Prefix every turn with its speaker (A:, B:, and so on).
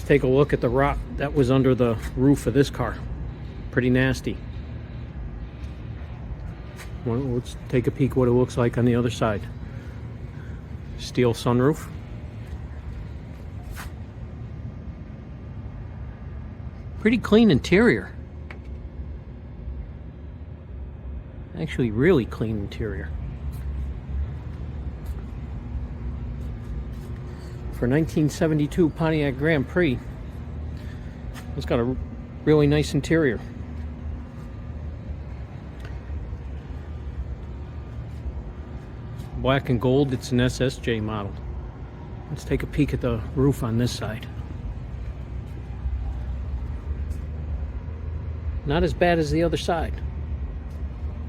A: Let's take a look at the rot that was under the roof of this car. Pretty nasty. Well, let's take a peek what it looks like on the other side. Steel sunroof. Pretty clean interior. Actually, really clean interior. For 1972 Pontiac Grand Prix, it's got a really nice interior. Black and gold, it's an SSJ model. Let's take a peek at the roof on this side. Not as bad as the other side.